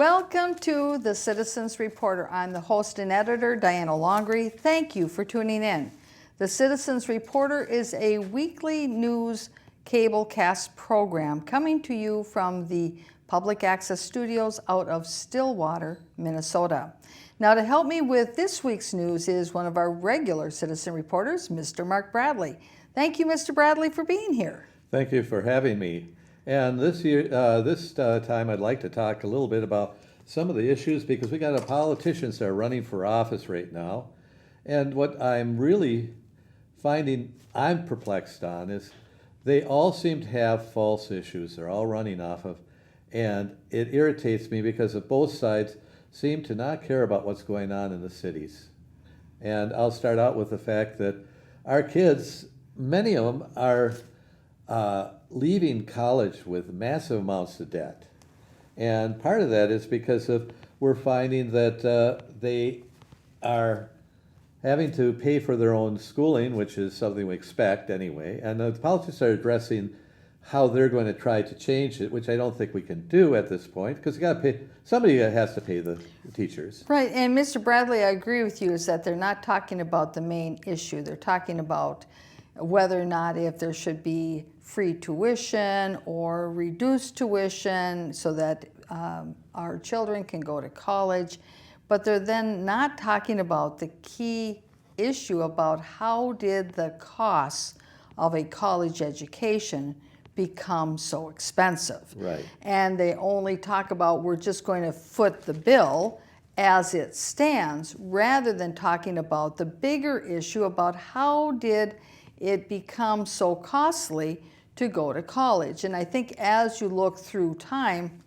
Welcome to the Citizens Reporter. I'm the host and editor, Diana Longry. Thank you for tuning in. The Citizens Reporter is a weekly news cablecast program coming to you from the Public Access Studios out of Stillwater, Minnesota. Now, to help me with this week's news is one of our regular citizen reporters, Mr. Mark Bradley. Thank you, Mr. Bradley, for being here. Thank you for having me. And this time I'd like to talk a little bit about some of the issues because we got politicians that are running for office right now. And what I'm really finding I'm perplexed on is they all seem to have false issues they're all running off of. And it irritates me because both sides seem to not care about what's going on in the cities. And I'll start out with the fact that our kids, many of them are leaving college with massive amounts of debt. And part of that is because we're finding that they are having to pay for their own schooling, which is something we expect anyway. And the politicians are addressing how they're going to try to change it, which I don't think we can do at this point, because you got to pay, somebody has to pay the teachers. Right, and Mr. Bradley, I agree with you, is that they're not talking about the main issue. They're talking about whether or not if there should be free tuition or reduced tuition so that our children can go to college. But they're then not talking about the key issue about how did the costs of a college education become so expensive. Right. And they only talk about we're just going to foot the bill as it stands rather than talking about the bigger issue about how did it become so costly to go to college. And I think as you look through time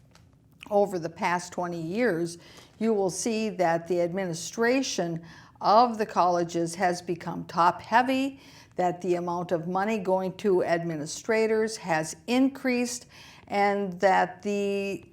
over the past 20 years, you will see that the administration of the colleges has become top heavy, that the amount of money going to administrators has increased, and that the,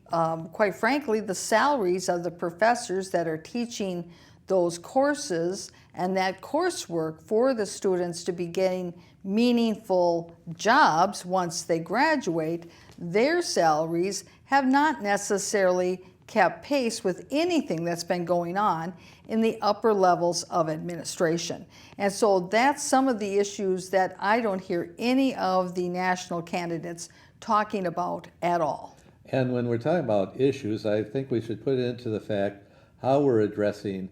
quite frankly, the salaries of the professors that are teaching those courses and that coursework for the students to be getting meaningful jobs once they graduate, their salaries have not necessarily kept pace with anything that's been going on in the upper levels of administration. And so that's some of the issues that I don't hear any of the national candidates talking about at all. And when we're talking about issues, I think we should put it into the fact how we're addressing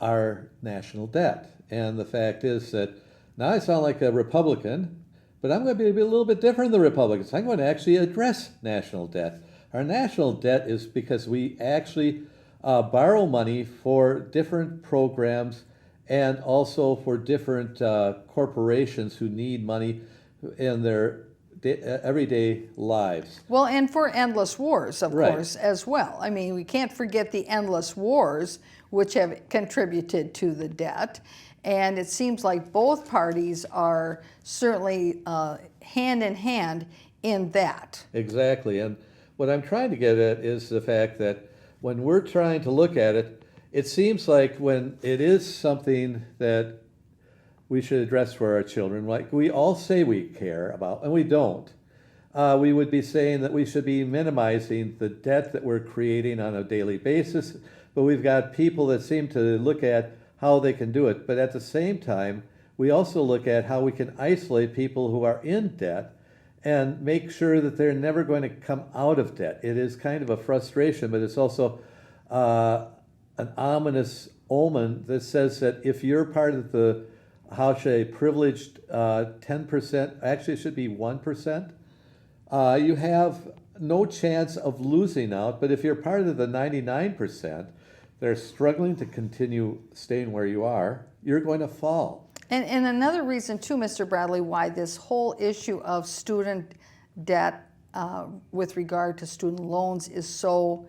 our national debt. And the fact is that now I sound like a Republican, but I'm going to be a little bit different than the Republicans. I'm going to actually address national debt. Our national debt is because we actually borrow money for different programs and also for different corporations who need money in their everyday lives. Well, and for endless wars, of Right. course, as well. I mean, we can't forget the endless wars, which have contributed to the debt. And it seems like both parties are certainly hand in hand in that. Exactly. And what I'm trying to get at is the fact that when we're trying to look at it, it seems like when it is something that we should address for our children, like we all say we care about, and we don't. We would be saying that we should be minimizing the debt that we're creating on a daily basis, but we've got people that seem to look at how they can do it. But at the same time, we also look at how we can isolate people who are in debt and make sure that they're never going to come out of debt. It is kind of a frustration, but it's also an ominous omen that says that if you're part of the, how should I, privileged 10%, actually it should be 1%, you have no chance of losing out. But if you're part of the 99%, they're struggling to continue staying where you are, you're going to fall. And another reason, too, Mr. Bradley, why this whole issue of student debt with regard to student loans is so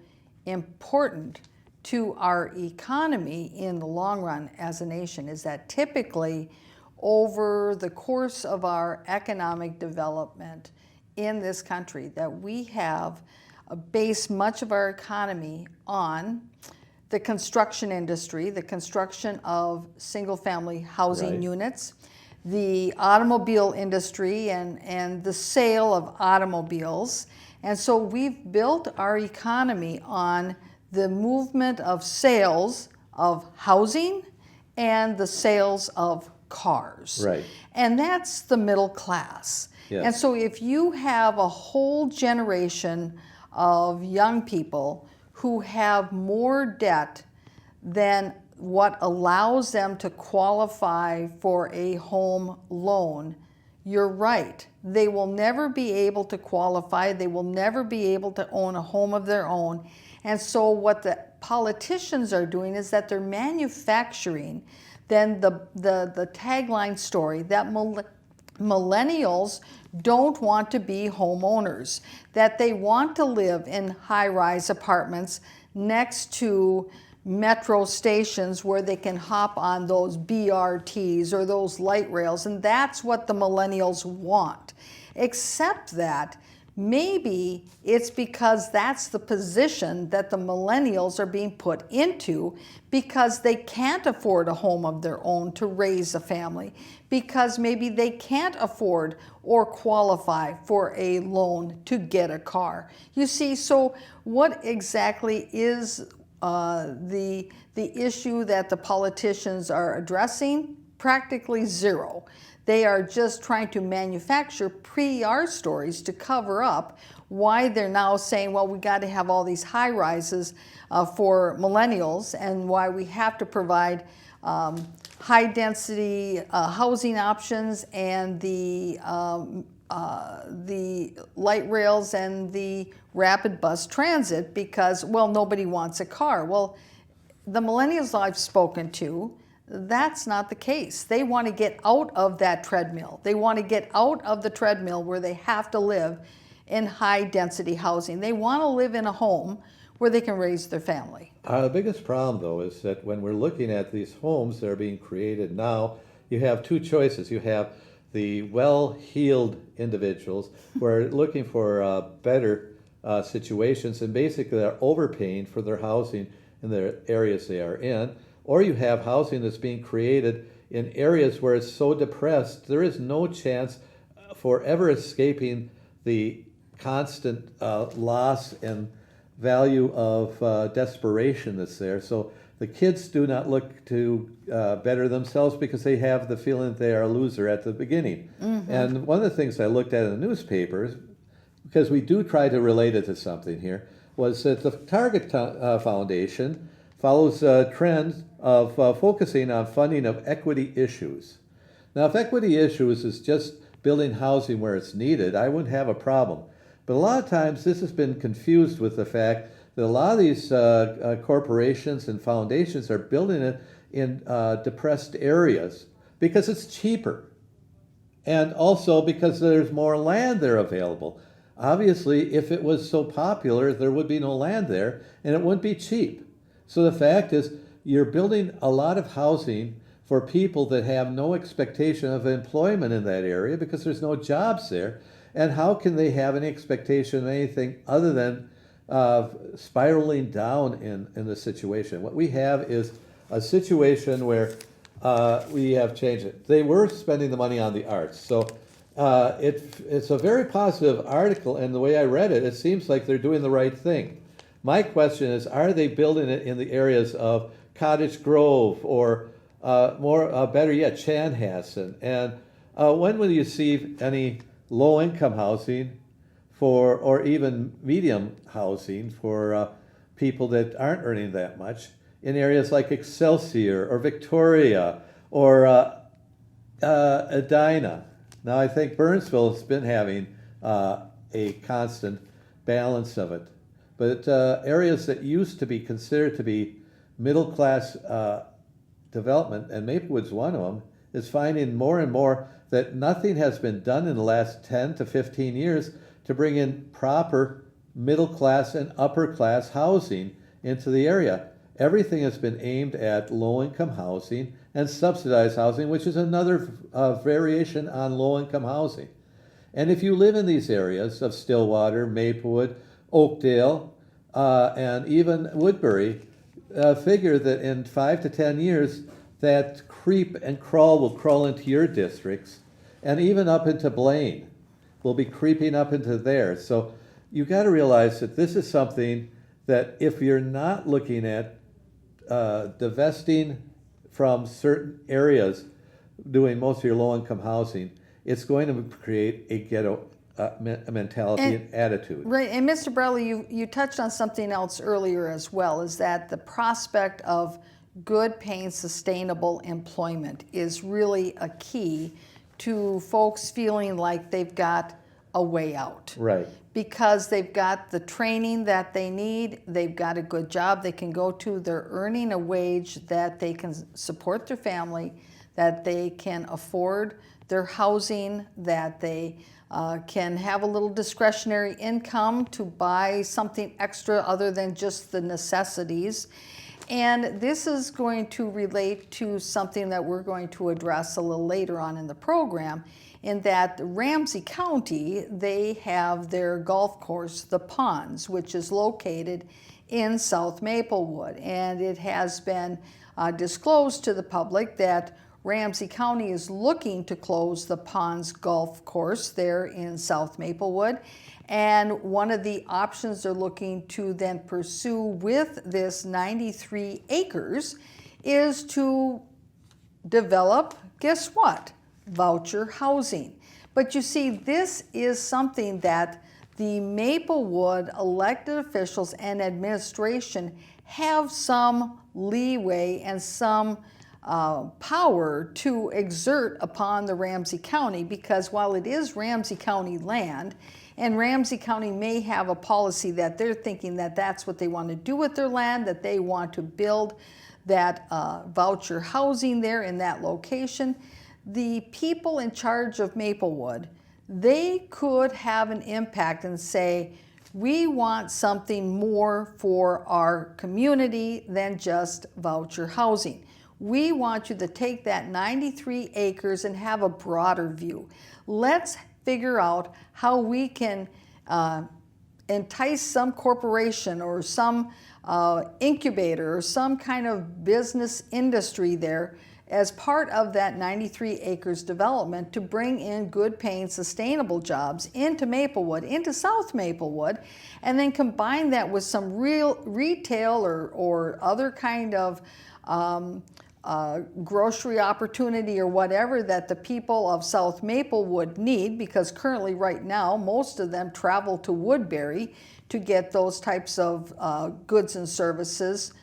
important to our economy in the long run as a nation is that typically over the course of our economic development in this country that we have based much of our economy on the construction industry, the construction of single-family housing Right. units, the automobile industry and the sale of automobiles, And so we've built our economy on the movement of sales of housing and the sales of cars. Right. And that's the middle class. Yes. And so if you have a whole generation of young people who have more debt than what allows them to qualify for a home loan, you're right. They will never be able to qualify. They will never be able to own a home of their own. And so what the politicians are doing is that they're manufacturing then the tagline story that millennials don't want to be homeowners, that they want to live in high-rise apartments next to metro stations where they can hop on those BRTs or those light rails, and that's what the millennials want. Except that maybe it's because that's the position that the millennials are being put into because they can't afford a home of their own to raise a family, because maybe they can't afford or qualify for a loan to get a car. You see, so what exactly is the issue that the politicians are addressing? Practically zero. They are just trying to manufacture PR stories to cover up why they're now saying, well, we got to have all these high rises for millennials, and why we have to provide high density housing options and the light rails and the rapid bus transit because, well, nobody wants a car. Well, the millennials I've spoken to, that's not the case. They want to get out of that treadmill. They want to get out of the treadmill where they have to live in high density housing. They want to live in a home where they can raise their family. The biggest problem, though, is that when we're looking at these homes that are being created now, you have two choices. You have the well-heeled individuals who are looking for better situations and basically are overpaying for their housing in the areas they are in. Or you have housing that's being created in areas where it's so depressed, there is no chance for ever escaping the constant loss and value of desperation that's there. So the kids do not look to better themselves because they have the feeling that they are a loser at the beginning. Mm-hmm. And one of the things I looked at in the newspapers, because we do try to relate it to something here, was that the Target Foundation follows a trend of focusing on funding of equity issues. Now, if equity issues is just building housing where it's needed, I wouldn't have a problem. But a lot of times this has been confused with the fact that a lot of these corporations and foundations are building it in depressed areas because it's cheaper. And also because there's more land there available. Obviously, if it was so popular, there would be no land there and it wouldn't be cheap. So the fact is, you're building a lot of housing for people that have no expectation of employment in that area because there's no jobs there. And how can they have any expectation of anything other than spiraling down in the situation? What we have is a situation where we have changed it. They were spending the money on the arts. So it's a very positive article, and the way I read it, it seems like they're doing the right thing. My question is, are they building it in the areas of Cottage Grove or better yet, Chanhassen? And when will you see any low-income housing or even medium housing for people that aren't earning that much in areas like Excelsior or Victoria or Edina? Now, I think Burnsville has been having a constant balance of it. But areas that used to be considered to be middle-class development, and Maplewood's one of them, is finding more and more that nothing has been done in the last 10 to 15 years to bring in proper middle-class and upper-class housing into the area. Everything has been aimed at low-income housing and subsidized housing, which is another variation on low-income housing. And if you live in these areas of Stillwater, Maplewood, Oakdale, and even Woodbury, figure that in 5 to 10 years, that creep and crawl will crawl into your districts, and even up into Blaine will be creeping up into there. So you got to realize that this is something that if you're not looking at divesting from certain areas, doing most of your low-income housing, it's going to create a ghetto mentality and attitude. Right, and Mr. Bradley, you touched on something else earlier as well, is that the prospect of good paying sustainable employment is really a key to folks feeling like they've got a way out. Right. Because they've got the training that they need, they've got a good job they can go to, they're earning a wage that they can support their family, that they can afford their housing, that they can have a little discretionary income to buy something extra other than just the necessities. And this is going to relate to something that we're going to address a little later on in the program, in that Ramsey County, they have their golf course, the Ponds, which is located in South Maplewood. And it has been disclosed to the public that Ramsey County is looking to close the Ponds Golf Course there in South Maplewood. And one of the options they're looking to then pursue with this 93 acres is to develop, guess what? Voucher housing. But you see, this is something that the Maplewood elected officials and administration have some leeway and some power to exert upon the Ramsey County, because while it is Ramsey County land, and Ramsey County may have a policy that they're thinking that that's what they want to do with their land, that they want to build that voucher housing there in that location, the people in charge of Maplewood, they could have an impact and say, we want something more for our community than just voucher housing. We want you to take that 93 acres and have a broader view. Let's figure out how we can entice some corporation or some incubator or some kind of business industry there as part of that 93 acres development to bring in good paying sustainable jobs into Maplewood, into South Maplewood, and then combine that with some real retail or other kind of grocery opportunity or whatever that the people of South Maplewood need, because currently right now most of them travel to Woodbury to get those types of goods and services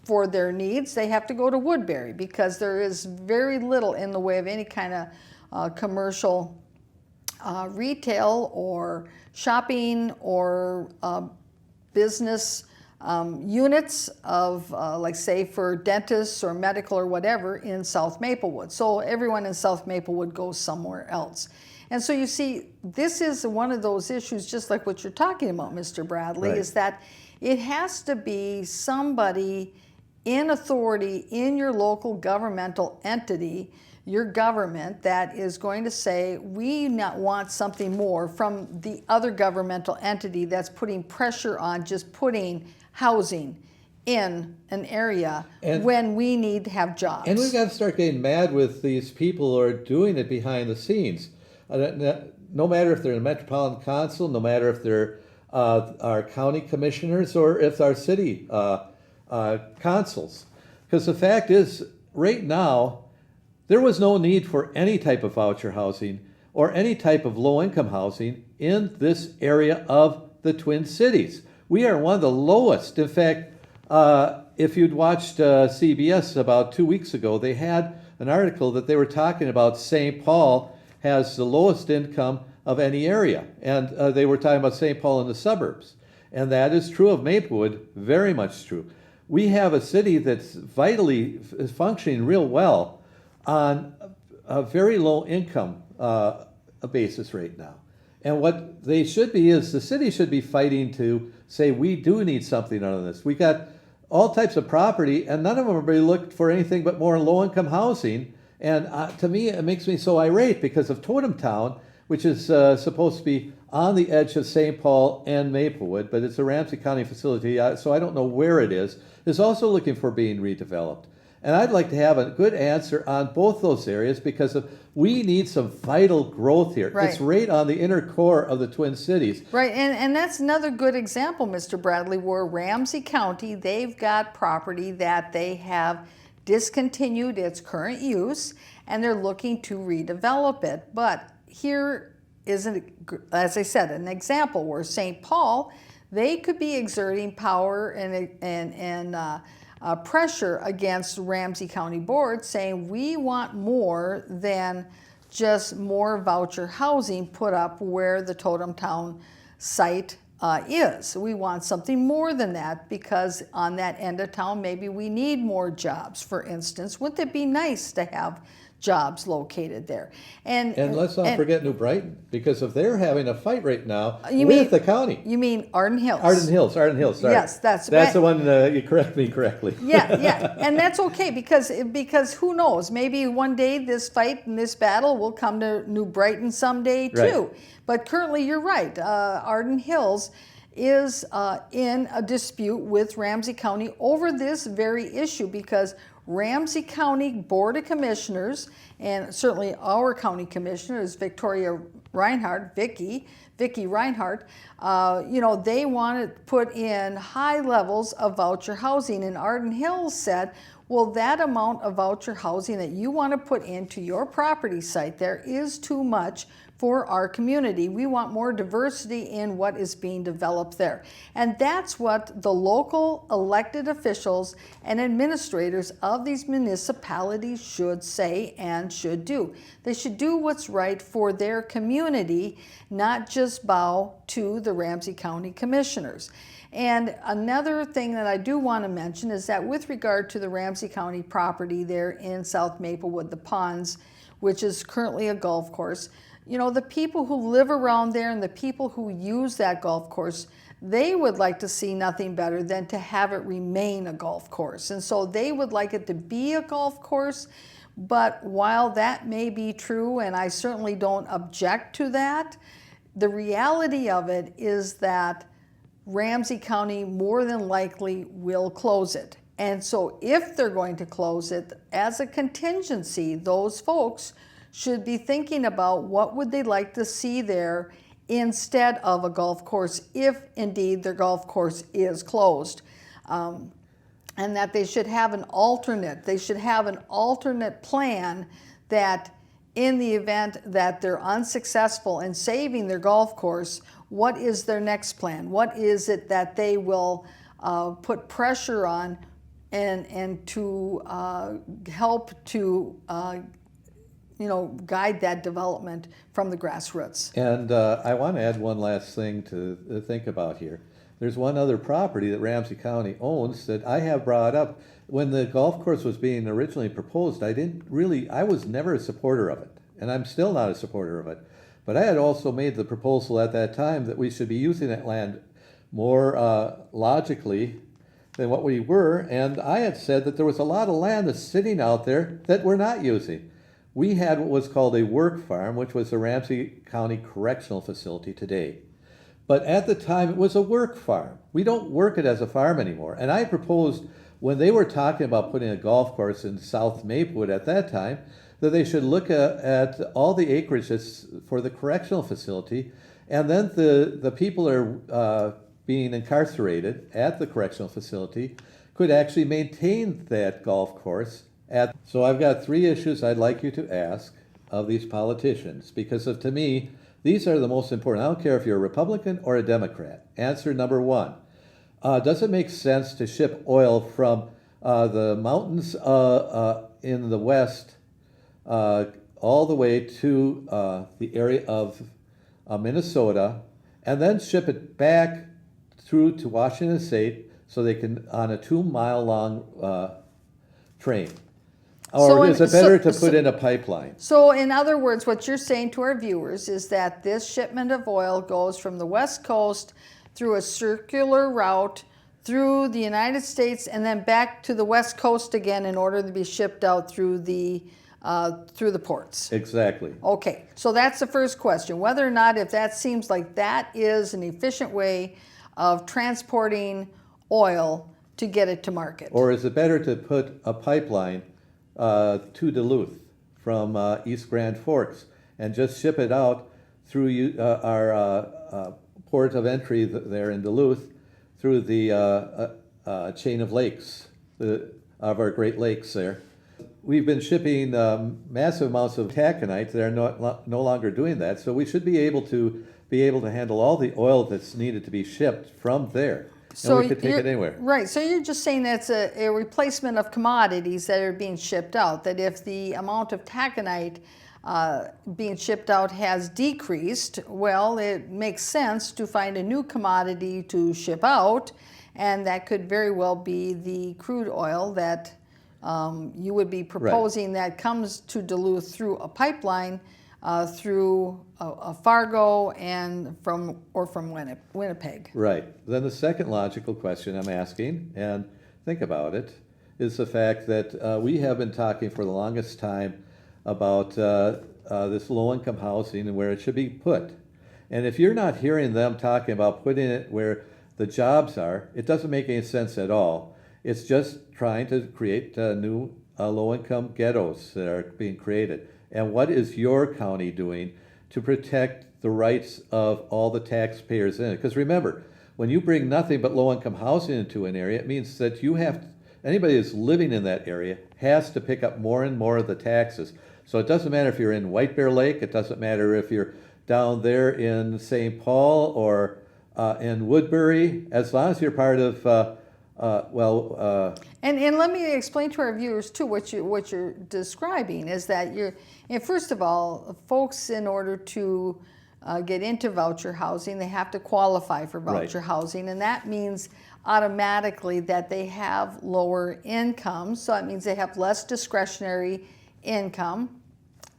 for their needs. They have to go to Woodbury because there is very little in the way of any kind of commercial retail or shopping or business units of, like say for dentists or medical or whatever in South Maplewood. So everyone in South Maplewood goes somewhere else. And so you see, this is one of those issues, just like what you're talking about, Mr. Bradley, Right. is that it has to be somebody in authority in your local governmental entity, your government, that is going to say, we not want something more from the other governmental entity that's putting pressure on just putting housing in an area when we need to have jobs. And we've got to start getting mad with these people who are doing it behind the scenes. No matter if they're in the Metropolitan Council, no matter if they're our county commissioners or if our city consuls. Because the fact is, right now, there was no need for any type of voucher housing or any type of low-income housing in this area of the Twin Cities. We are one of the lowest. In fact, if you'd watched CBS about 2 weeks ago, they had an article that they were talking about St. Paul has the lowest income of any area. And they were talking about St. Paul in the suburbs. And that is true of Maplewood, very much true. We have a city that's vitally functioning real well on a very low income basis right now. And what they should be is the city should be fighting to say, we do need something out of this. We got all types of property, and none of them are being looked for anything but more low-income housing. And to me, it makes me so irate because of Totem Town, which is supposed to be on the edge of St. Paul and Maplewood, but it's a Ramsey County facility, so I don't know where it is also looking for being redeveloped. And I'd like to have a good answer on both those areas because we need some vital growth here. Right. It's right on the inner core of the Twin Cities. Right, and that's another good example, Mr. Bradley, where Ramsey County, they've got property that they have discontinued its current use, and they're looking to redevelop it. But here is, as I said, an example where St. Paul, they could be exerting power and pressure against Ramsey County Board, saying we want more than just more voucher housing put up where the Totem Town site is. We want something more than that because on that end of town, maybe we need more jobs, for instance. Wouldn't it be nice to have jobs located there? And let's not forget New Brighton, because if they're having a fight right now You with mean- the county. You mean Arden Hills? Arden Hills, sorry. Yes, that's the one, you correct me correctly. Yeah, and that's okay because who knows? Maybe one day this fight and this battle will come to New Brighton someday too. Right. But currently, you're right. Arden Hills is in a dispute with Ramsey County over this very issue because Ramsey County Board of Commissioners, and certainly our county commissioner is Victoria Reinhardt, Vicky Reinhardt, they want to put in high levels of voucher housing. And Arden Hills said, well, that amount of voucher housing that you want to put into your property site there is too much for our community. We want more diversity in what is being developed there. And that's what the local elected officials and administrators of these municipalities should say and should do. They should do what's right for their community, not just bow to the Ramsey County commissioners. And another thing that I do want to mention is that with regard to the Ramsey County property there in South Maplewood, the ponds, which is currently a golf course, the people who live around there and the people who use that golf course, they would like to see nothing better than to have it remain a golf course. And so they would like it to be a golf course. But while that may be true, and I certainly don't object to that, the reality of it is that Ramsey County more than likely will close it. And so if they're going to close it, as a contingency, those folks should be thinking about what would they like to see there instead of a golf course, if indeed their golf course is closed. And that they should have an alternate. They should have an alternate plan that in the event that they're unsuccessful in saving their golf course, what is their next plan? What is it that they will put pressure on and to help to guide that development from the grassroots? And I want to add one last thing to think about here. There's one other property that Ramsey County owns that I have brought up. When the golf course was being originally proposed, I was never a supporter of it, and I'm still not a supporter of it. But I had also made the proposal at that time that we should be using that land more logically than what we were, and I had said that there was a lot of land that's sitting out there that we're not using. We had what was called a work farm, which was the Ramsey County Correctional Facility today. But at the time, it was a work farm. We don't work it as a farm anymore. And I proposed, when they were talking about putting a golf course in South Maplewood at that time, that they should look at all the acreage that's for the correctional facility, and then the people that are being incarcerated at the correctional facility could actually maintain that golf course. So I've got 3 issues I'd like you to ask of these politicians, because to me, these are the most important. I don't care if you're a Republican or a Democrat. Answer number 1. Does it make sense to ship oil from the mountains in the west all the way to the area of Minnesota, and then ship it back through to Washington State so they can, on a 2-mile long train? Or is it better to put in a pipeline? So in other words, what you're saying to our viewers is that this shipment of oil goes from the West Coast through a circular route through the United States and then back to the West Coast again in order to be shipped out through the ports. Exactly. Okay, so that's the first question. Whether or not, if that seems like that is an efficient way of transporting oil to get it to market. Or is it better to put a pipeline to Duluth from East Grand Forks and just ship it out through our port of entry there in Duluth through the chain of lakes, of our Great Lakes there? We've been shipping massive amounts of taconite. They're no longer doing that, so we should be able to handle all the oil that's needed to be shipped from there. So and we could take it anywhere. Right. So you're just saying that's a replacement of commodities that are being shipped out. That if the amount of taconite being shipped out has decreased, well, it makes sense to find a new commodity to ship out, and that could very well be the crude oil that you would be proposing that comes to Duluth through a pipeline through a Fargo and from Winnipeg. Right. Then the second logical question I'm asking, and think about it, is the fact that we have been talking for the longest time about this low-income housing and where it should be put. And if you're not hearing them talking about putting it where the jobs are, it doesn't make any sense at all. It's just trying to create new low-income ghettos that are being created. And what is your county doing to protect the rights of all the taxpayers in it? Because remember, when you bring nothing but low-income housing into an area, it means that anybody that's living in that area has to pick up more and more of the taxes. So it doesn't matter if you're in White Bear Lake, it doesn't matter if you're down there in St. Paul or in Woodbury, as long as you're part of and let me explain to our viewers too what you're describing is that first of all, folks, in order to get into voucher housing, they have to qualify for voucher housing, and that means automatically that they have lower income. So that means they have less discretionary income.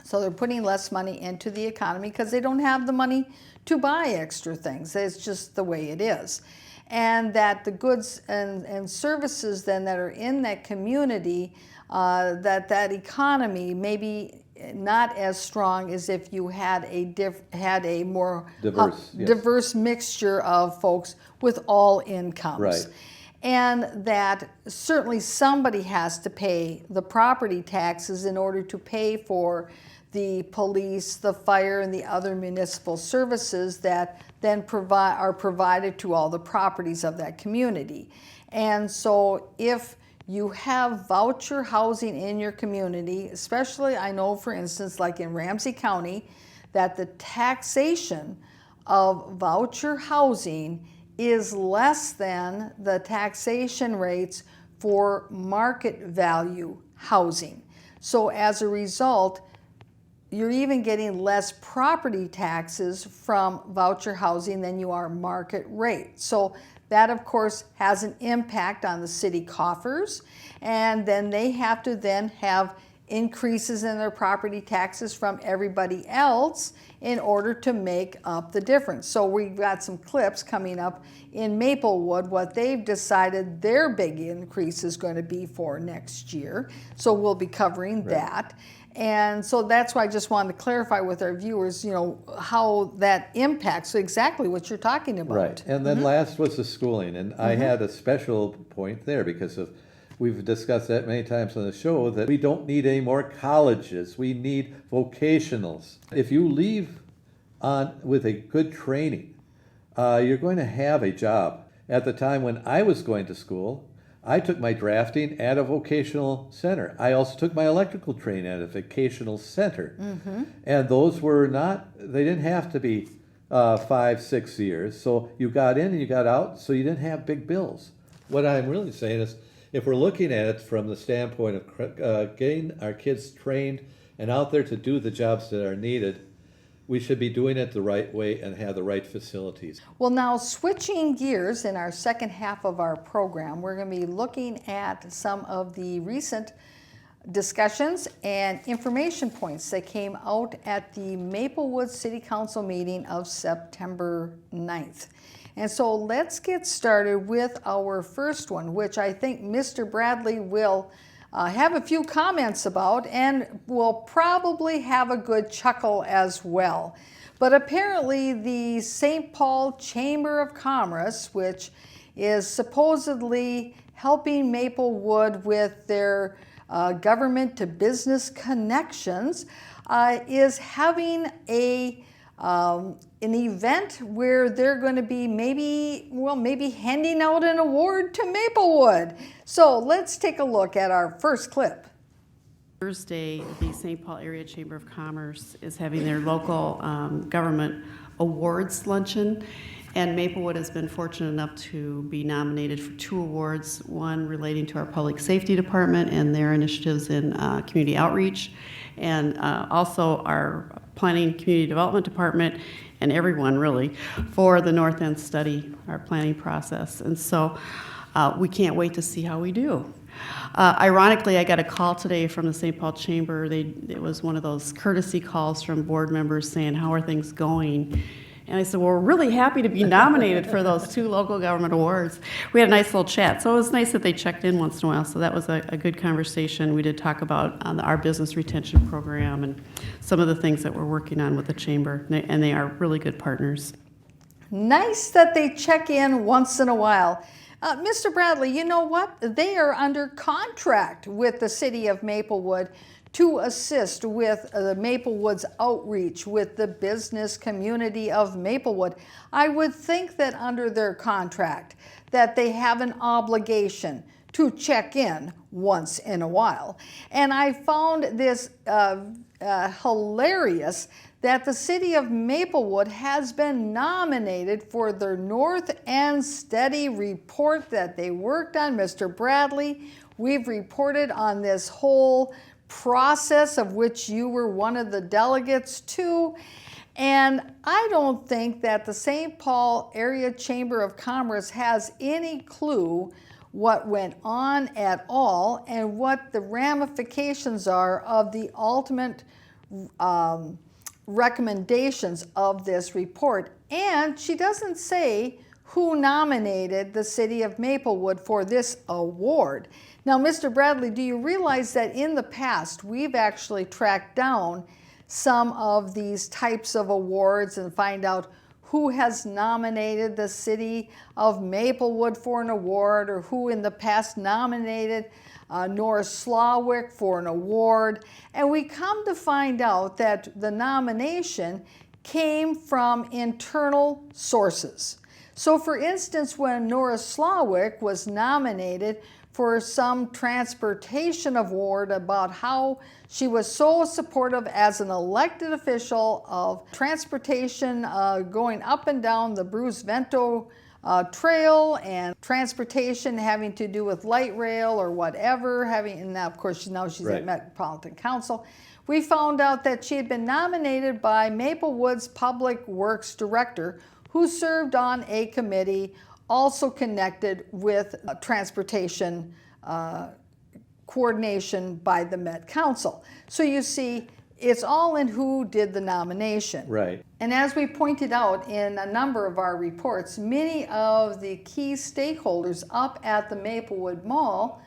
So they're putting less money into the economy because they don't have the money to buy extra things. It's just the way it is. And that the goods and services then that are in that community, that economy may be not as strong as if you had a more diverse mixture of folks with all incomes. Right. And that certainly somebody has to pay the property taxes in order to pay for the police, the fire, and the other municipal services that then are provided to all the properties of that community. And so if you have voucher housing in your community, especially I know, for instance, like in Ramsey County, that the taxation of voucher housing is less than the taxation rates for market value housing. So as a result, you're even getting less property taxes from voucher housing than you are market rate. So that, of course, has an impact on the city coffers, and then they have to then have increases in their property taxes from everybody else in order to make up the difference. So we've got some clips coming up in Maplewood, what they've decided their big increase is going to be for next year. So we'll be covering that. And so that's why I just wanted to clarify with our viewers, how that impacts exactly what you're talking about. Right. And then last was the schooling. And I had a special point there because we've discussed that many times on the show, that we don't need any more colleges. We need vocationals. If you leave on with a good training, you're going to have a job. At the time when I was going to school, I took my drafting at a vocational center. I also took my electrical training at a vocational center. And those they didn't have to be 5-6 years. So you got in and you got out, so you didn't have big bills. What I'm really saying is, if we're looking at it from the standpoint of getting our kids trained and out there to do the jobs that are needed, we should be doing it the right way and have the right facilities. Well, now switching gears in our second half of our program, we're going to be looking at some of the recent discussions and information points that came out at the Maplewood City Council meeting of September 9th. And so let's get started with our first one, which I think Mr. Bradley will have a few comments about and will probably have a good chuckle as well. But apparently the St. Paul Chamber of Commerce, which is supposedly helping Maplewood with their government to business connections, is having an event where they're going to be maybe handing out an award to Maplewood. So let's take a look at our first clip. Thursday, the St. Paul Area Chamber of Commerce is having their local government awards luncheon, and Maplewood has been fortunate enough to be nominated for 2 awards, one relating to our public safety department and their initiatives in community outreach, and also our planning community development department, and everyone really, for the North End study, our planning process. And so we can't wait to see how we do. Ironically, I got a call today from the St. Paul Chamber. It was one of those courtesy calls from board members saying, how are things going? And I said, well, we're really happy to be nominated for those 2 local government awards. We had a nice little chat, so it was nice that they checked in once in a while, so that was a good conversation. We did talk about our business retention program and some of the things that we're working on with the Chamber, and they are really good partners. Nice that they check in once in a while. Mr. Bradley, you know what? They are under contract with the city of Maplewood to assist with Maplewood's outreach with the business community of Maplewood. I would think that under their contract that they have an obligation to check in once in a while. And I found this hilarious that the city of Maplewood has been nominated for their North End Study report that they worked on. Mr. Bradley, we've reported on this whole process of which you were one of the delegates to. And I don't think that the St. Paul Area Chamber of Commerce has any clue what went on at all and what the ramifications are of the ultimate recommendations of this report. And she doesn't say who nominated the city of Maplewood for this award. Now, Mr. Bradley, do you realize that in the past we've actually tracked down some of these types of awards and find out who has nominated the city of Maplewood for an award, or who in the past nominated Norris Slawick for an award? And we come to find out that the nomination came from internal sources. So for instance, when Norris Slawick was nominated for some transportation award about how she was so supportive as an elected official of transportation going up and down the Bruce Vento trail, and transportation having to do with light rail or whatever, and now of course now she's Right. at Metropolitan Council. We found out that she had been nominated by Maplewood's Public Works Director, who served on a committee also connected with transportation coordination by the Met Council. So you see, it's all in who did the nomination. Right. And as we pointed out in a number of our reports, many of the key stakeholders up at the Maplewood Mall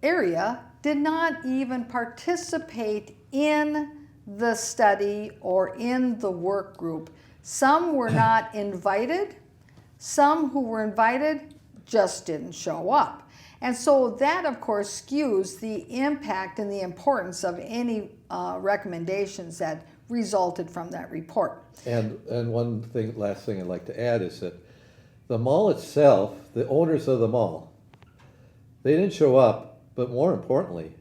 area did not even participate in the study or in the work group. Some were not invited. Some who were invited just didn't show up. And so that, of course, skews the impact and the importance of any recommendations that resulted from that report. And last thing I'd like to add is that the mall itself, the owners of the mall, they didn't show up, but more importantly,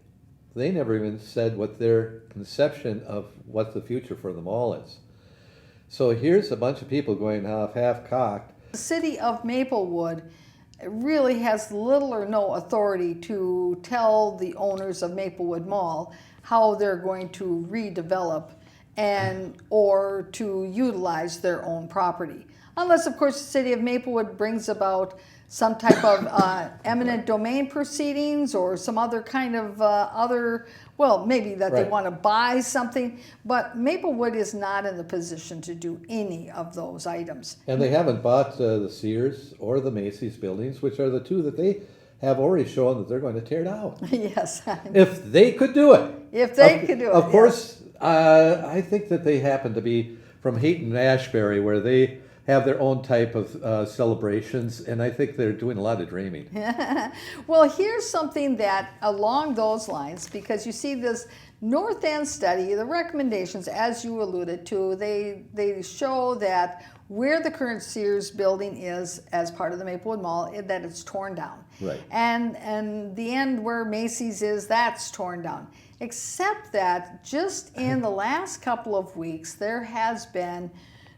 they never even said what their conception of what the future for the mall is. So here's a bunch of people going off half-cocked. The city of Maplewood really has little or no authority to tell the owners of Maplewood Mall how they're going to redevelop or to utilize their own property. Unless, of course, the city of Maplewood brings about some type of eminent domain proceedings or some other kind of maybe that they Right. want to buy something. But Maplewood is not in the position to do any of those items. And they haven't bought the Sears or the Macy's buildings, which are the two that they have already shown that they're going to tear down. Yes. If they could do it. If they could do it. Of course, I think that they happen to be from Hayton and Ashbury, where they have their own type of celebrations, and I think they're doing a lot of dreaming. Well, here's something that along those lines, because you see this North End study, the recommendations, as you alluded to, they show that where the current Sears building is as part of the Maplewood Mall, that it's torn down. Right. And the end where Macy's is, that's torn down. Except that just in the last couple of weeks, there has been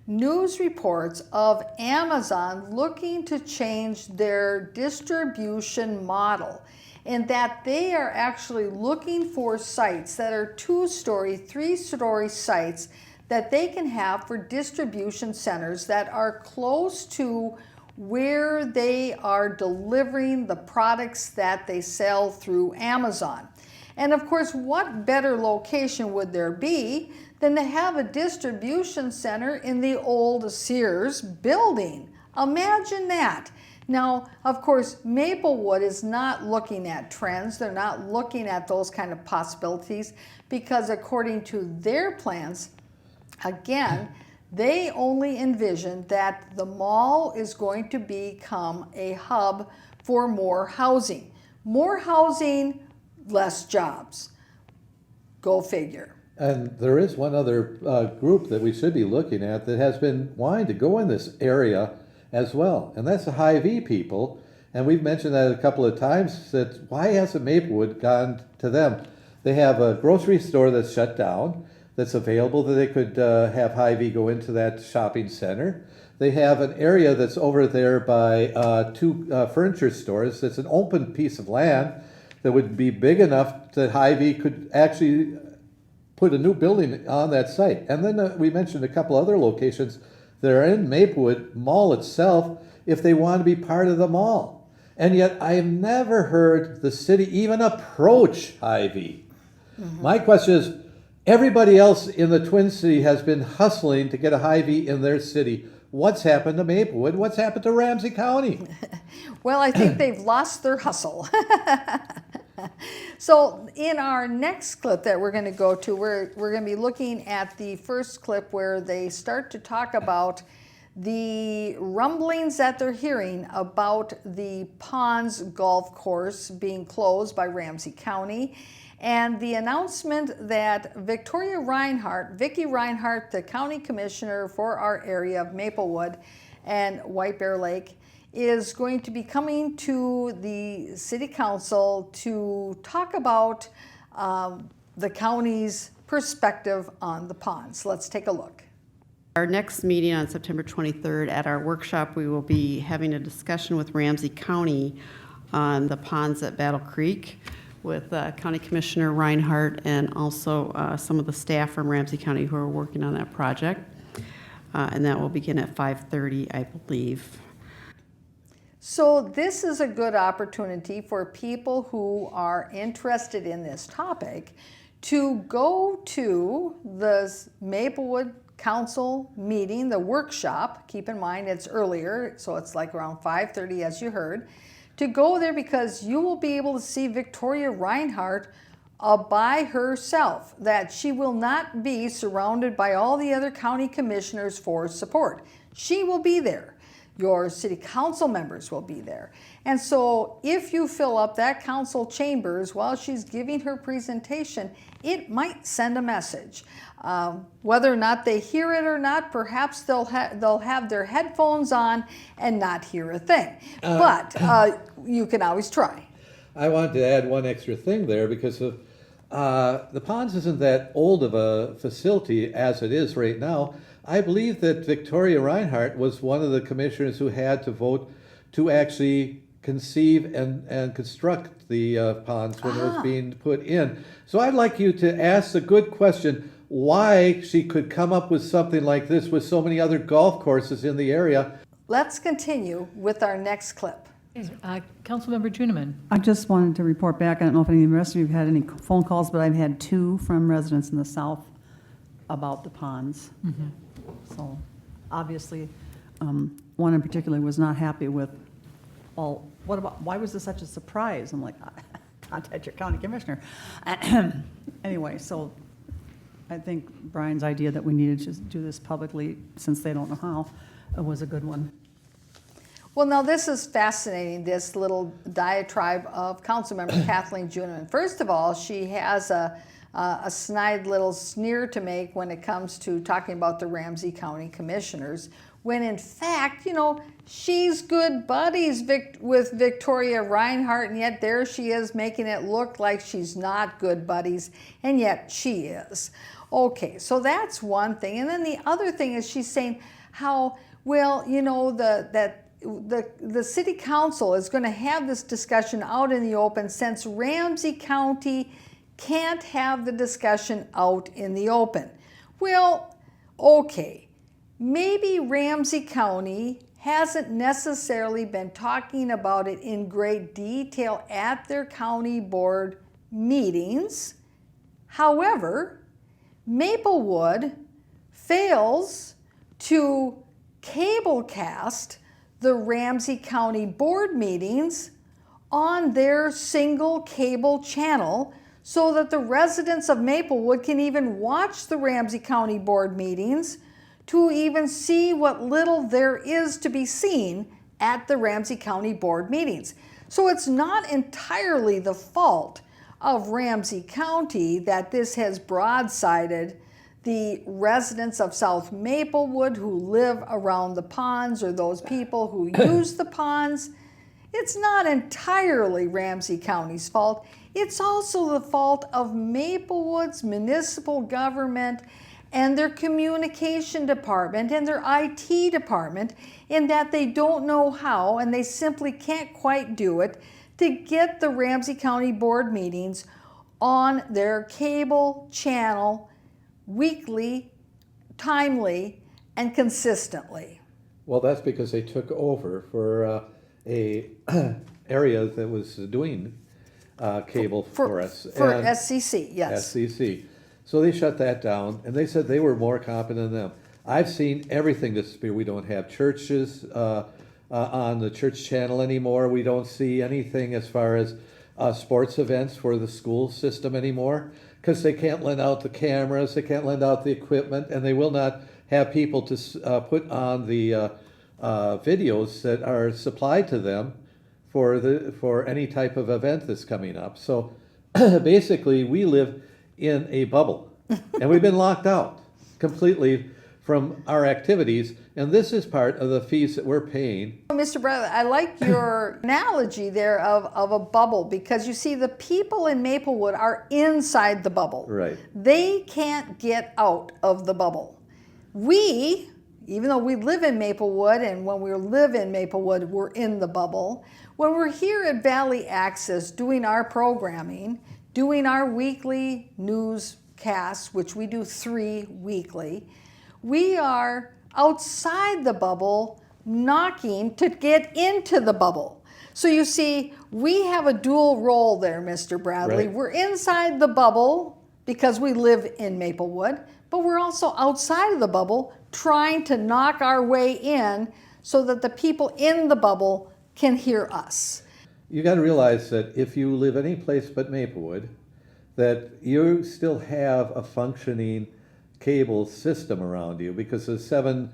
news reports of Amazon looking to change their distribution model, in that they are actually looking for sites that are 2-story, 3-story sites that they can have for distribution centers that are close to where they are delivering the products that they sell through Amazon. And of course, what better location would there be than to have a distribution center in the old Sears building? Imagine that. Now, of course, Maplewood is not looking at trends. They're not looking at those kind of possibilities because according to their plans, again, they only envision that the mall is going to become a hub for more housing. More housing, less jobs. Go figure. And there is one other group that we should be looking at that has been wanting to go in this area as well, and that's the Hy-Vee people. And we've mentioned that a couple of times, that why hasn't Maplewood gone to them? They have a grocery store that's shut down, that's available, that they could have Hy-Vee go into that shopping center. They have an area that's over there by 2 furniture stores. That's an open piece of land that would be big enough that Hy-Vee could actually put a new building on that site. And then we mentioned a couple other locations that are in Maplewood Mall itself if they want to be part of the mall. And yet I have never heard the city even approach Hy-Vee. Mm-hmm. My question is, everybody else in the Twin City has been hustling to get a Hy-Vee in their city. What's happened to Maplewood? What's happened to Ramsey County? Well, I think they've lost their hustle. So in our next clip that we're going to go to, we're going to be looking at the first clip where they start to talk about the rumblings that they're hearing about the Ponds Golf Course being closed by Ramsey County, and the announcement that Vicki Reinhardt, the county commissioner for our area of Maplewood and White Bear Lake, is going to be coming to the city council to talk about the county's perspective on the ponds. Let's take a look. Our next meeting on September 23rd, at our workshop, we will be having a discussion with Ramsey County on the ponds at Battle Creek with County Commissioner Reinhardt and also some of the staff from Ramsey County who are working on that project. And that will begin at 5:30, I believe. So this is a good opportunity for people who are interested in this topic to go to the Maplewood Council meeting, the workshop. Keep in mind it's earlier, so it's like around 5:30 as you heard. To go there because you will be able to see Vicki Reinhardt by herself, that she will not be surrounded by all the other county commissioners for support. She will be there. Your city council members will be there. And so if you fill up that council chambers while she's giving her presentation, it might send a message. Whether or not they hear it or not, perhaps they'll have their headphones on and not hear a thing. But you can always try. I wanted to add one extra thing there because of, the Ponds isn't that old of a facility as it is right now. I believe that Vicki Reinhardt was one of the commissioners who had to vote to actually conceive and construct the ponds when it was being put in. So I'd like you to ask the good question, why she could come up with something like this with so many other golf courses in the area. Let's continue with our next clip. Councilmember Juniman. I just wanted to report back. I don't know if any of the rest of you have had any phone calls, but I've had 2 from residents in the south about the ponds. Mm-hmm. So obviously, one in particular was not happy with why was this such a surprise? I'm like, contact your county commissioner. Anyway, so I think Brian's idea that we needed to do this publicly, since they don't know how, was a good one. Well, now this is fascinating, this little diatribe of Councilmember Kathleen Juniman. First of all, she has a snide little sneer to make when it comes to talking about the Ramsey County Commissioners, when in fact, you know, she's good buddies with Victoria Reinhardt, and yet there she is making it look like she's not good buddies, and yet she is. Okay, so that's one thing. And then the other thing is she's saying how, well, you know, the city council is going to have this discussion out in the open since Ramsey County can't have the discussion out in the open. Well, okay, maybe Ramsey County hasn't necessarily been talking about it in great detail at their county board meetings. However, Maplewood fails to cablecast the Ramsey County board meetings on their single cable channel so that the residents of Maplewood can even watch the Ramsey County board meetings to even see what little there is to be seen at the Ramsey County board meetings. So it's not entirely the fault of Ramsey County that this has broadsided the residents of South Maplewood who live around the ponds or those people who use the ponds. It's not entirely Ramsey County's fault. It's also the fault of Maplewood's municipal government and their communication department and their IT department, in that they don't know how, and they simply can't quite do it, to get the Ramsey County board meetings on their cable channel weekly, timely, and consistently. Well, that's because they took over for a area that was doing cable for us. For And SCC, yes. SCC. So they shut that down, and they said they were more competent than them. I've seen everything disappear. We don't have churches on the church channel anymore. We don't see anything as far as sports events for the school system anymore, because they can't lend out the cameras, they can't lend out the equipment, and they will not have people to put on the videos that are supplied to them for any type of event that's coming up. So basically, we live in a bubble, and we've been locked out completely from our activities, and this is part of the fees that we're paying. Mr. Bradley, I like your analogy there of a bubble, because you see the people in Maplewood are inside the bubble. Right. They can't get out of the bubble. We, even though we live in Maplewood, and when we live in Maplewood, we're in the bubble. When we're here at Valley Access doing our programming, doing our weekly newscasts, which we do 3 weekly, we are outside the bubble knocking to get into the bubble. So you see, we have a dual role there, Mr. Bradley. Right. We're inside the bubble because we live in Maplewood, but we're also outside of the bubble trying to knock our way in so that the people in the bubble can hear us. You got to realize that if you live any place but Maplewood, that you still have a functioning cable system around you, because the 7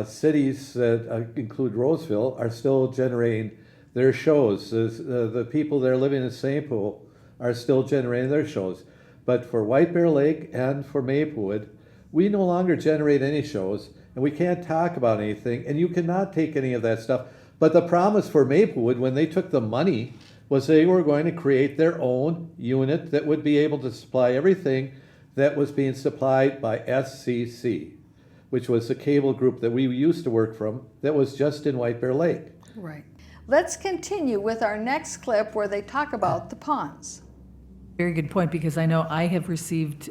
cities that include Roseville are still generating their shows. The people that are living in St. Paul are still generating their shows. But for White Bear Lake and for Maplewood, we no longer generate any shows, and we can't talk about anything, and you cannot take any of that stuff. But the promise for Maplewood, when they took the money, was they were going to create their own unit that would be able to supply everything that was being supplied by SCC, which was the cable group that we used to work from that was just in White Bear Lake. Right. Let's continue with our next clip where they talk about the ponds. Very good point, because I know I have received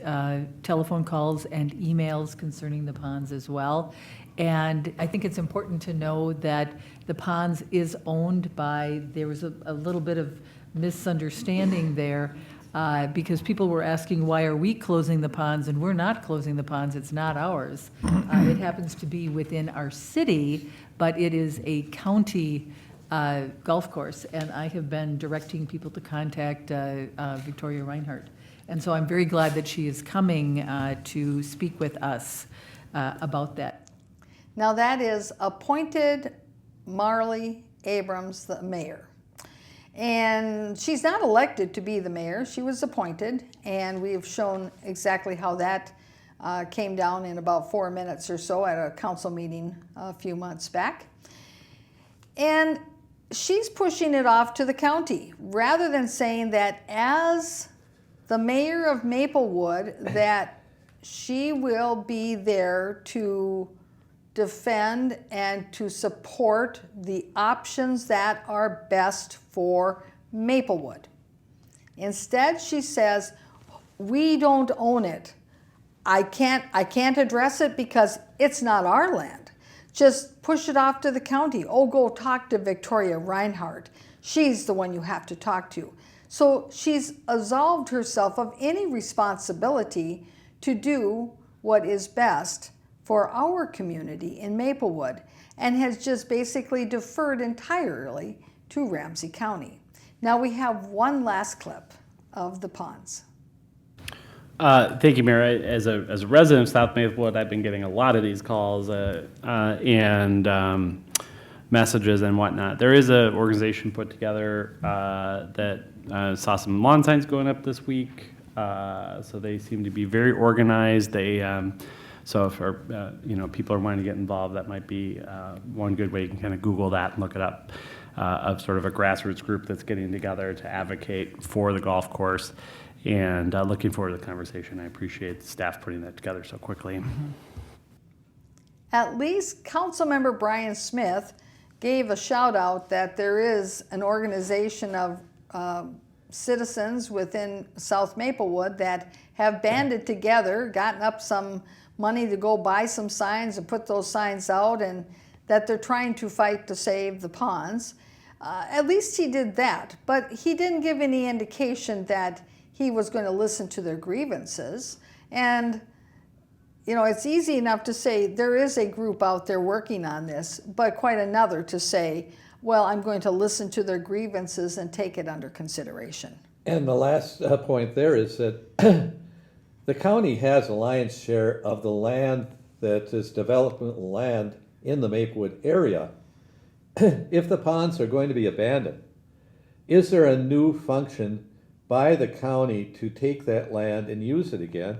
telephone calls and emails concerning the ponds as well. And I think it's important to know that the ponds is owned by, there was a little bit of misunderstanding there, because people were asking, why are we closing the ponds? And we're not closing the ponds, it's not ours. It happens to be within our city, but it is a county golf course, and I have been directing people to contact Victoria Reinhardt. And so I'm very glad that she is coming to speak with us about that. Now that is appointed Marley Abrams the mayor. And she's not elected to be the mayor, she was appointed, and we have shown exactly how that came down in about 4 minutes or so at a council meeting a few months back. And she's pushing it off to the county, rather than saying that as the mayor of Maplewood, that she will be there to defend and to support the options that are best for Maplewood. Instead, she says, we don't own it. I can't address it because it's not our land. Just push it off to the county. Oh, go talk to Victoria Reinhardt. She's the one you have to talk to. So she's absolved herself of any responsibility to do what is best for our community in Maplewood, and has just basically deferred entirely to Ramsey County. Now we have one last clip of the ponds. Thank you, Mayor. As a resident of South Maplewood, I've been getting a lot of these calls and messages and whatnot. There is an organization put together that saw some lawn signs going up this week, so they seem to be very organized. They so if people are wanting to get involved, that might be one good way. You can kind of Google that and look it up. Of sort of a grassroots group that's getting together to advocate for the golf course. And looking forward to the conversation. I appreciate the staff putting that together so quickly. At least Councilmember Brian Smith gave a shout out that there is an organization of citizens within South Maplewood that have banded together, gotten up some money to go buy some signs and put those signs out, and that they're trying to fight to save the ponds. At least he did that, but he didn't give any indication that he was going to listen to their grievances. And it's easy enough to say there is a group out there working on this, but quite another to say, well, I'm going to listen to their grievances and take it under consideration. And the last point there is that the county has a lion's share of the land that is development land in the Maplewood area. If the ponds are going to be abandoned, is there a new function by the county to take that land and use it again?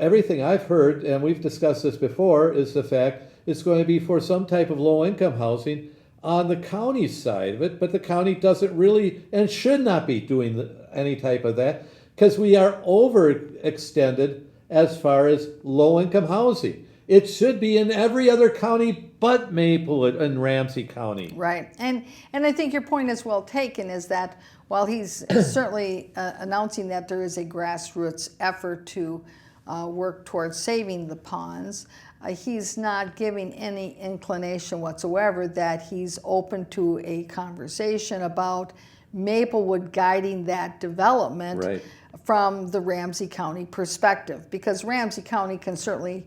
Everything I've heard, and we've discussed this before, is the fact it's going to be for some type of low-income housing on the county side of it, but the county doesn't really and should not be doing any type of that because we are overextended as far as low-income housing. It should be in every other county but Maplewood and Ramsey County. Right, and I think your point is well taken, is that while he's certainly announcing that there is a grassroots effort to work towards saving the ponds, he's not giving any inclination whatsoever that he's open to a conversation about Maplewood guiding that development Right. from the Ramsey County perspective, because Ramsey County can certainly,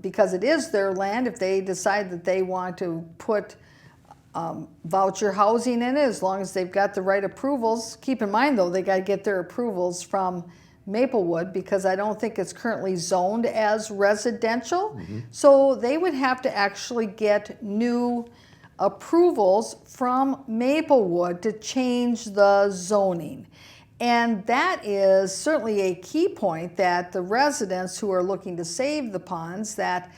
because it is their land, if they decide that they want to put voucher housing in it, as long as they've got the right approvals. Keep in mind, though, they got to get their approvals from Maplewood, because I don't think it's currently zoned as residential. So they would have to actually get new approvals from Maplewood to change the zoning. And that is certainly a key point that the residents who are looking to save the ponds, that,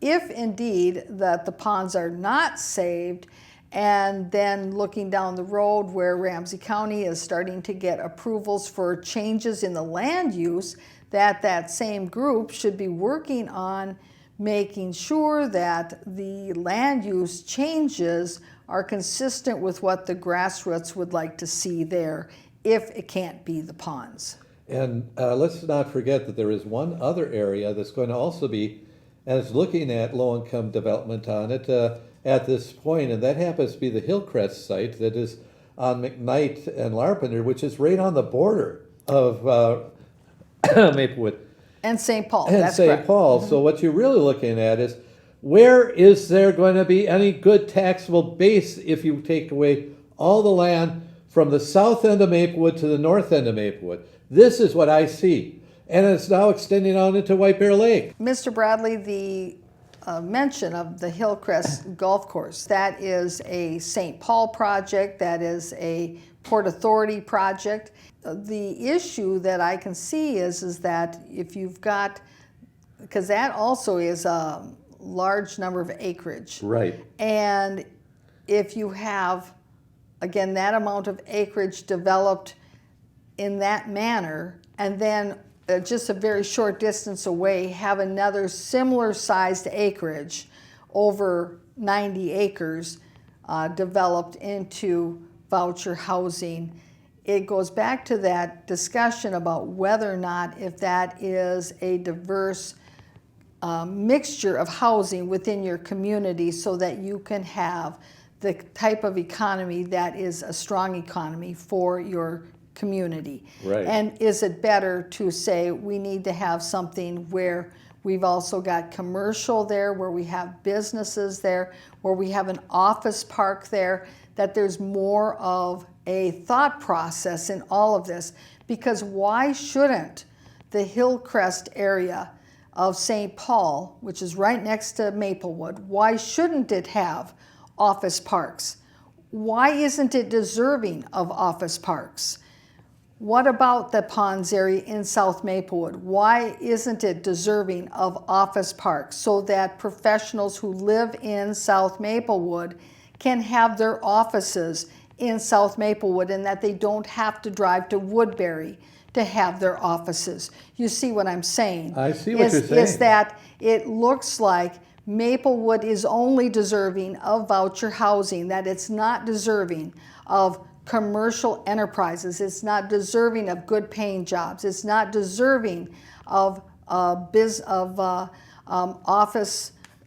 if indeed that the ponds are not saved, and then looking down the road where Ramsey County is starting to get approvals for changes in the land use, that same group should be working on making sure that the land use changes are consistent with what the grassroots would like to see there, if it can't be the ponds. And let's not forget that there is one other area that's going to also be, as looking at low-income development on it at this point, and that happens to be the Hillcrest site that is on McKnight and Larpenter, which is right on the border of Maplewood And St. Paul, and that's St. correct. Paul. So what you're really looking at is, where is there going to be any good taxable base if you take away all the land from the south end of Maplewood to the north end of Maplewood? This is what I see. And it's now extending on into White Bear Lake. Mr. Bradley, the mention of the Hillcrest Golf Course. That is a St. Paul project, that is a Port Authority project. The issue that I can see is that if you've got, because that also is a large number of acreage. Right. And if you have, again, that amount of acreage developed in that manner, and then just a very short distance away have another similar sized acreage, over 90 acres, developed into voucher housing, it goes back to that discussion about whether or not if that is a diverse mixture of housing within your community so that you can have the type of economy that is a strong economy for your community. Right. And is it better to say we need to have something where we've also got commercial there, where we have businesses there, where we have an office park there, that there's more of a thought process in all of this? Because why shouldn't the Hillcrest area of St. Paul, which is right next to Maplewood, why shouldn't it have office parks? Why isn't it deserving of office parks? What about the Ponds area in South Maplewood? Why isn't it deserving of office parks so that professionals who live in South Maplewood can have their offices in South Maplewood and that they don't have to drive to Woodbury to have their offices? You see what I'm saying? I see what you're saying. Is that it looks like Maplewood is only deserving of voucher housing, that it's not deserving of commercial enterprises, it's not deserving of good paying jobs, it's not deserving of office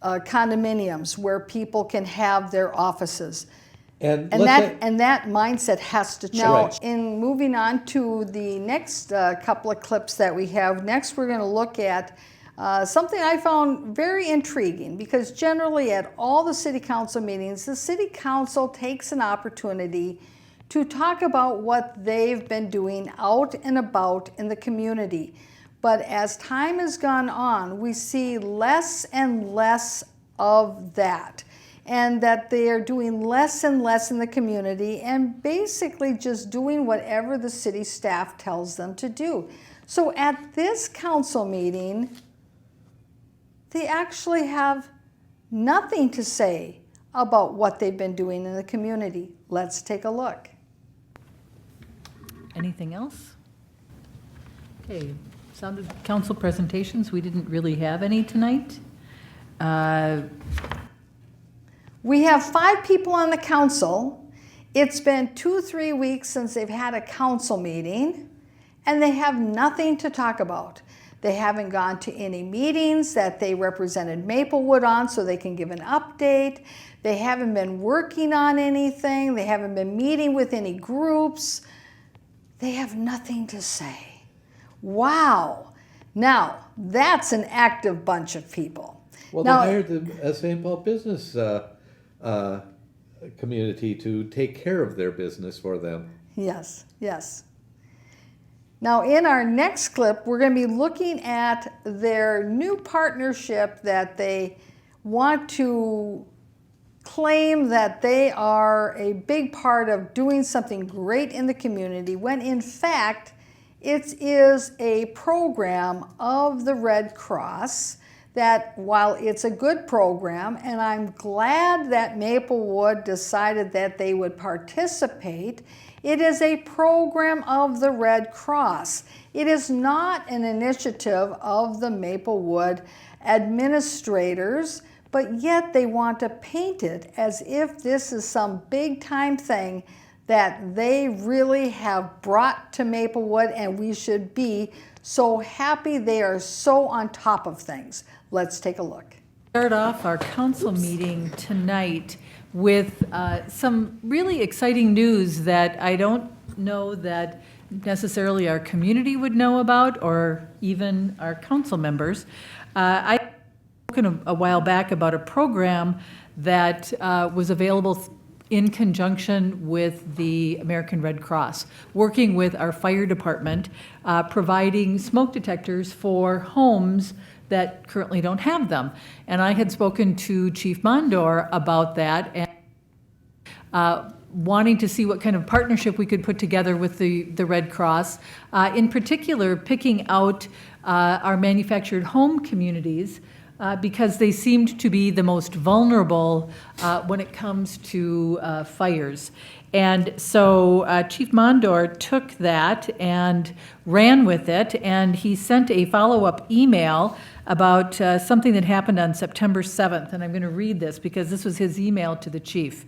condominiums where people can have their offices. And that mindset has to change. Now, in moving on to the next couple of clips that we have, next we're going to look at something I found very intriguing, because generally at all the city council meetings, the city council takes an opportunity to talk about what they've been doing out and about in the community. But as time has gone on, we see less and less of that, and that they are doing less and less in the community and basically just doing whatever the city staff tells them to do. So at this council meeting, they actually have nothing to say about what they've been doing in the community. Let's take a look. Anything else? Okay, sounded council presentations. We didn't really have any tonight. We have 5 people on the council. It's been 2-3 weeks since they've had a council meeting, and they have nothing to talk about. They haven't gone to any meetings that they represented Maplewood on so they can give an update. They haven't been working on anything. They haven't been meeting with any groups. They have nothing to say. Wow. Now, that's an active bunch of people. Well, Now, they hired the St. Paul business community to take care of their business for them. Yes, yes. Now, in our next clip, we're going to be looking at their new partnership that they want to claim that they are a big part of doing something great in the community, when in fact it is a program of the Red Cross that, while it's a good program, and I'm glad that Maplewood decided that they would participate, it is a program of the Red Cross. It is not an initiative of the Maplewood administrators, but yet they want to paint it as if this is some big time thing that they really have brought to Maplewood, and we should be so happy they are so on top of things. Let's take a look. Start off our council meeting tonight with some really exciting news that I don't know that necessarily our community would know about, or even our council members. I spoken a while back about a program that was available in conjunction with the American Red Cross, working with our fire department, providing smoke detectors for homes that currently don't have them. And I had spoken to Chief Mondor about that, and wanting to see what kind of partnership we could put together with the Red Cross, in particular picking out our manufactured home communities because they seemed to be the most vulnerable when it comes to fires. And so Chief Mondor took that and ran with it, and he sent a follow-up email about something that happened on September 7th. And I'm going to read this because this was his email to the chief.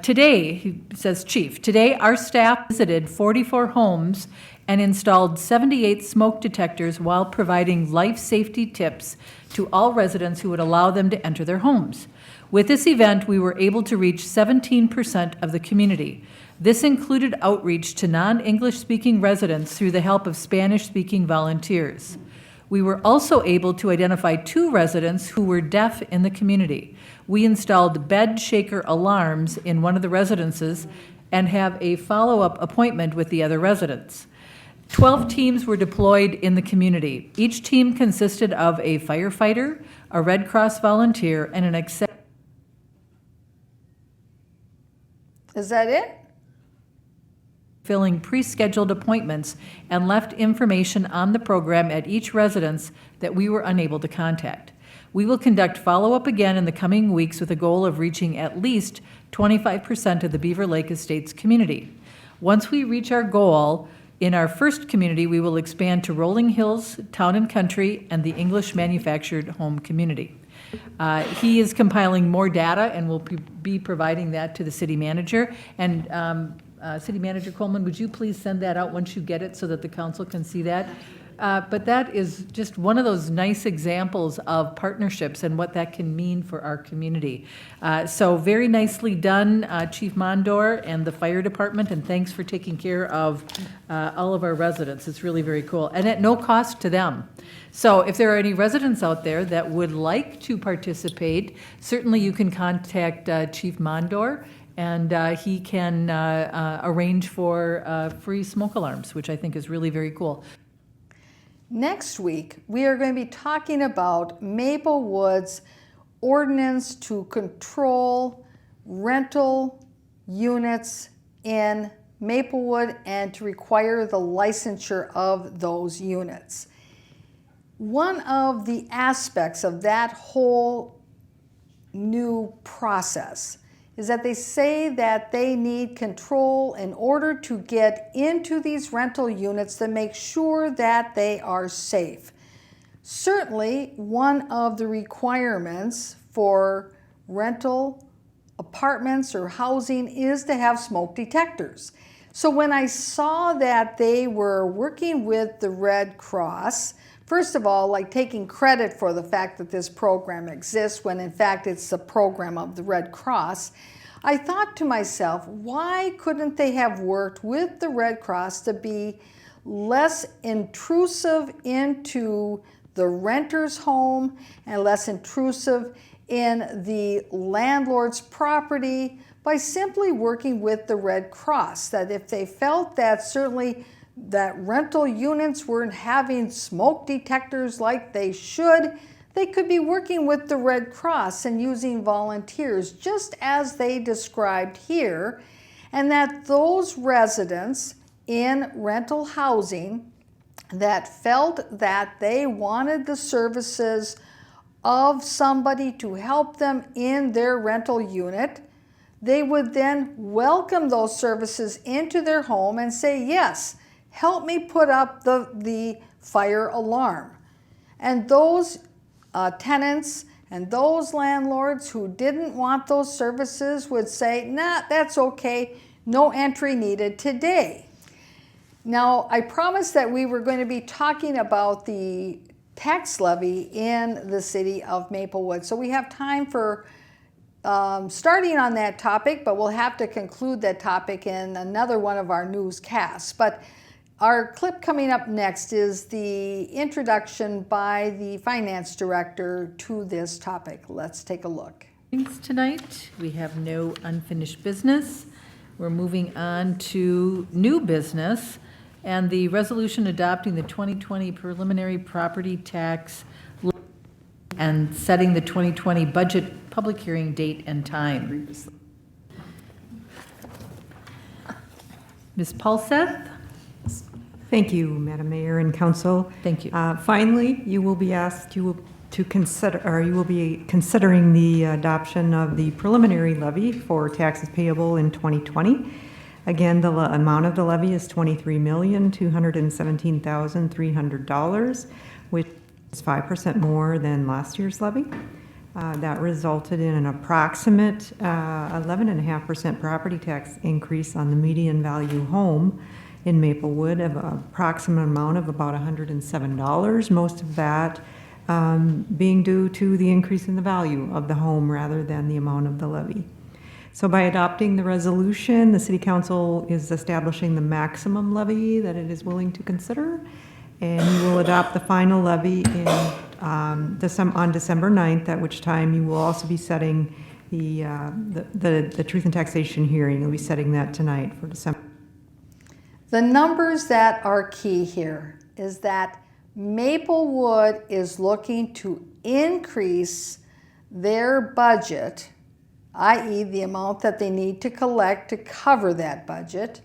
Today, he says, Chief, today our staff visited 44 homes and installed 78 smoke detectors while providing life safety tips to all residents who would allow them to enter their homes. With this event, we were able to reach 17% of the community. This included outreach to non-English speaking residents through the help of Spanish speaking volunteers. We were also able to identify 2 residents who were deaf in the community. We installed bed shaker alarms in one of the residences and have a follow-up appointment with the other residents. 12 teams were deployed in the community. Each team consisted of a firefighter, a Red Cross volunteer, and an Is that it? filling pre-scheduled appointments and left information on the program at each residence that we were unable to contact. We will conduct follow-up again in the coming weeks with a goal of reaching at least 25% of the Beaver Lake Estates community. Once we reach our goal, in our first community, we will expand to Rolling Hills, Town and Country, and the English Manufactured Home community. He is compiling more data and will be providing that to the city manager. And City Manager Coleman, would you please send that out once you get it so that the council can see that? But that is just one of those nice examples of partnerships and what that can mean for our community. So very nicely done, Chief Mondor and the fire department, and thanks for taking care of all of our residents. It's really very cool, and at no cost to them. So if there are any residents out there that would like to participate, certainly you can contact Chief Mondor, and he can arrange for free smoke alarms, which I think is really very cool. Next week, we are going to be talking about Maplewood's ordinance to control rental units in Maplewood and to require the licensure of those units. One of the aspects of that whole new process is that they say that they need control in order to get into these rental units to make sure that they are safe. Certainly, one of the requirements for rental apartments or housing is to have smoke detectors. So when I saw that they were working with the Red Cross, first of all, like taking credit for the fact that this program exists when in fact it's the program of the Red Cross, I thought to myself, why couldn't they have worked with the Red Cross to be less intrusive into the renter's home and less intrusive in the landlord's property by simply working with the Red Cross? That if they felt that certainly that rental units weren't having smoke detectors like they should, they could be working with the Red Cross and using volunteers, just as they described here, and that those residents in rental housing that felt that they wanted the services of somebody to help them in their rental unit, they would then welcome those services into their home and say, yes, help me put up the fire alarm. And those tenants and those landlords who didn't want those services would say, nah, that's okay, no entry needed today. Now, I promised that we were going to be talking about the tax levy in the city of Maplewood. So we have time for starting on that topic, but we'll have to conclude that topic in another one of our newscasts. But our clip coming up next is the introduction by the finance director to this topic. Let's take a look. Things tonight, we have no unfinished business. We're moving on to new business and the resolution adopting the 2020 preliminary property tax and setting the 2020 budget public hearing date and time. Ms. Paulseth? Thank you, Madam Mayor and Council. Thank you. Finally, you will be asked, you will be considering the adoption of the preliminary levy for taxes payable in 2020. Again, the amount of the levy is $23,217,300, which is 5% more than last year's levy. That resulted in an approximate 11.5% property tax increase on the median value home in Maplewood of an approximate amount of about $107, most of that being due to the increase in the value of the home rather than the amount of the levy. So by adopting the resolution, the City Council is establishing the maximum levy that it is willing to consider, and you will adopt the final levy on December 9th, at which time you will also be setting the Truth and Taxation hearing. You'll be setting that tonight for December. The numbers that are key here is that Maplewood is looking to increase their budget, i.e. the amount that they need to collect to cover that budget,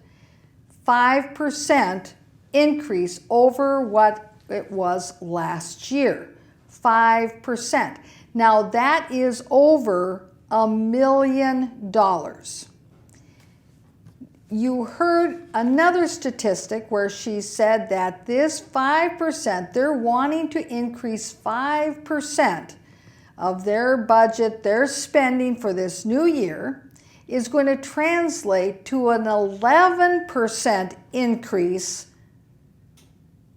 5% increase over what it was last year. 5%. Now that is over $1 million. You heard another statistic where she said that this 5%, they're wanting to increase 5% of their budget, their spending for this new year, is going to translate to an 11% increase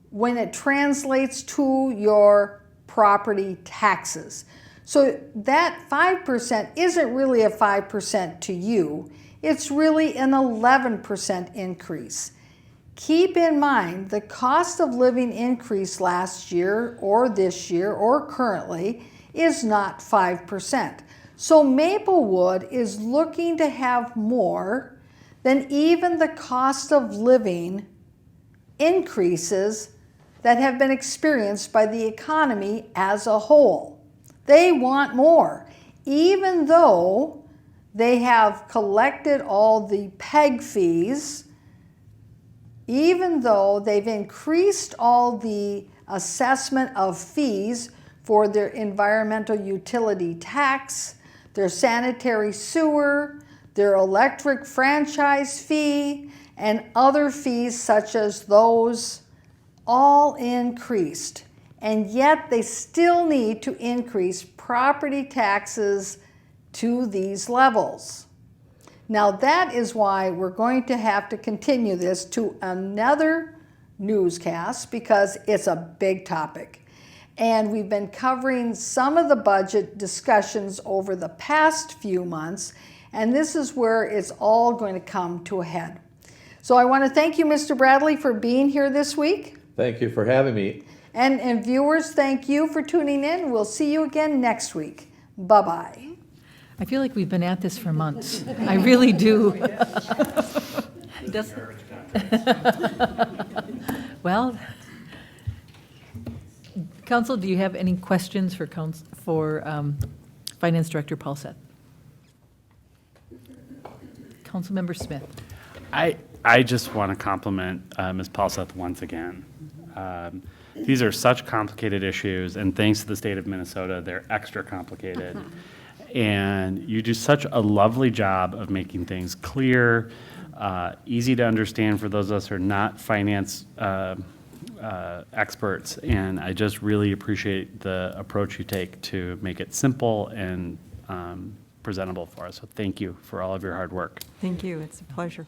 when it translates to your property taxes. So that 5% isn't really a 5% to you. It's really an 11% increase. Keep in mind the cost of living increase last year or this year or currently is not 5%. So Maplewood is looking to have more than even the cost of living increases that have been experienced by the economy as a whole. They want more, even though they have collected all the PEG fees, even though they've increased all the assessment of fees for their environmental utility tax, their sanitary sewer, their electric franchise fee, and other fees such as those, all increased. And yet they still need to increase property taxes to these levels. Now that is why we're going to have to continue this to another newscast because it's a big topic. And we've been covering some of the budget discussions over the past few months, and this is where it's all going to come to a head. So I want to thank you, Mr. Bradley, for being here this week. Thank you for having me. And viewers, thank you for tuning in. We'll see you again next week. Bye-bye. I feel like we've been at this for months. I really do. Well, Council, do you have any questions for Finance Director Paulseth? Councilmember Smith. I just want to compliment Ms. Paulseth once again. These are such complicated issues, and thanks to the state of Minnesota, they're extra complicated. And you do such a lovely job of making things clear, easy to understand for those of us who are not finance experts. And I just really appreciate the approach you take to make it simple and presentable for us. So thank you for all of your hard work. Thank you. It's a pleasure.